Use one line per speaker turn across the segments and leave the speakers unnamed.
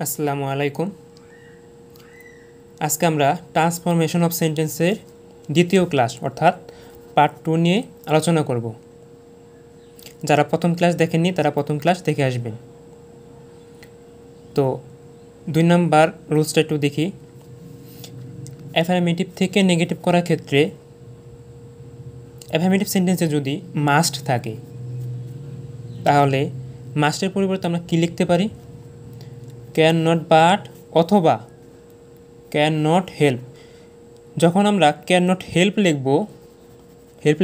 আসসালামু আলাইকুম। আজকে আমরা ট্রান্সফরমেশন অফ সেন্টেন্সের দ্বিতীয় ক্লাস অর্থাৎ পার্ট 2 নিয়ে আলোচনা করব। যারা প্রথম ক্লাস দেখেননি তারা প্রথম ক্লাস দেখে আসবেন। তো 2 নাম্বার রুলসটা একটু দেখি। অ্যাফার্মেটিভ থেকে নেগেটিভ করার ক্ষেত্রে অ্যাফার্মেটিভ সেন্টেন্সে যদি মাস্ট থাকে তাহলে মাস্টের পরিবর্তে আমরা কী লিখতে পারি? ক্যান নট, বাট অথবা ক্যান নট হেল্প। যখন আমরা ক্যান নট হেল্প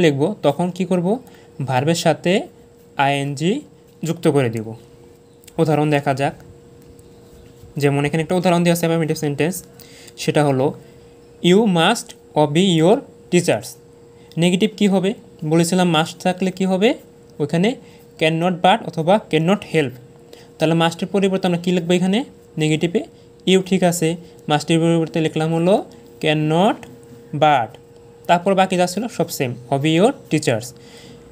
লিখব তখন কি করব? ভার্বের সাথে আইএনজি যুক্ত করে দিব। উদাহরণ দেখা যাক। যেমন এখানে একটা উদাহরণ দেওয়া আছে অ্যাফার্মেটিভ সেন্টেন্স, সেটা হলো you must obey your teachers. Negative কি হবে? বলেছিলাম মাস্ট থাকলে কি হবে? ওইখানে ক্যান নট, বাট অথবা ক্যান নট হেল্প। তাহলে মাস্টের পরিবর্তে আমরা কী লিখবো? এখানে নেগেটিভে ইউ, ঠিক আছে। মাস্টের পরিবর্তে লিখলাম হলো ক্যান নট, বাট, তারপর বাকি যা ছিল সব সেম, অবি ইয়োর টিচার্স।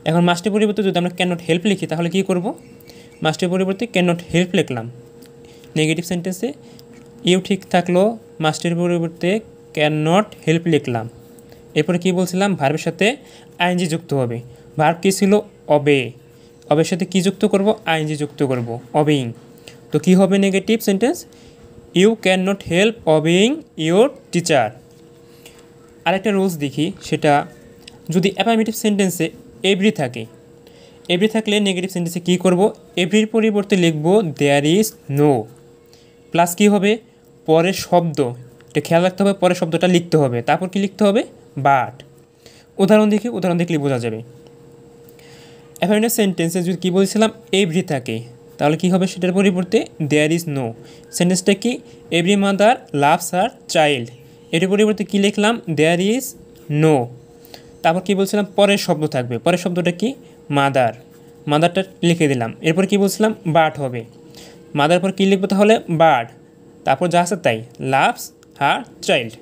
এখন মাস্টের পরিবর্তে যদি আমরা ক্যান নট হেল্প লিখি তাহলে কী করব? মাস্টের পরিবর্তে ক্যান নট হেল্প লিখলাম। নেগেটিভ সেন্টেন্সে ইউ ঠিক থাকলো, মাস্টের পরিবর্তে ক্যান নট হেল্প লিখলাম। এরপরে কী বলছিলাম? ভার্বের সাথে আইএনজি যুক্ত হবে। ভার্ব কী ছিল? অবে। অবের সাথে কী যুক্ত করব? আইএনজি যুক্ত করব, অবেইং। তো কী হবে negative sentence? You can not help obeying your teacher. আরেকটা রুলস দেখি, সেটা যদি অ্যাফার্মেটিভ সেন্টেন্সে এভরি থাকে, এভরি থাকলে নেগেটিভ সেন্টেন্সে কী করব? এভরির পরিবর্তে লিখব দেয়ার ইজ নো, প্লাস কী হবে? পরের শব্দ, এটা খেয়াল রাখতে হবে, পরের শব্দটা লিখতে হবে। তারপর কি লিখতে হবে? বাট। উদাহরণ দেখলে বোঝা যাবে। অ্যাফার্মেটিভ সেন্টেন্সে যদি কী বলছিলাম? এভরি থাকে, তাহলে কী হবে? সেটার পরিবর্তে দেয়ার ইজ নো। সেন্টেন্সটা কি? Every mother loves her child. এটার পরিবর্তে কী লিখলাম? There is no. তারপর কী বলছিলাম? পরের শব্দ থাকবে। পরের শব্দটা কি? মাদার। মাদারটা লিখে দিলাম। এরপর কী বলছিলাম? বাট হবে। মাদার পর কী লিখবো তাহলে? বার্ড। তারপর যা আছে তাই, লাভস হার চাইল্ড।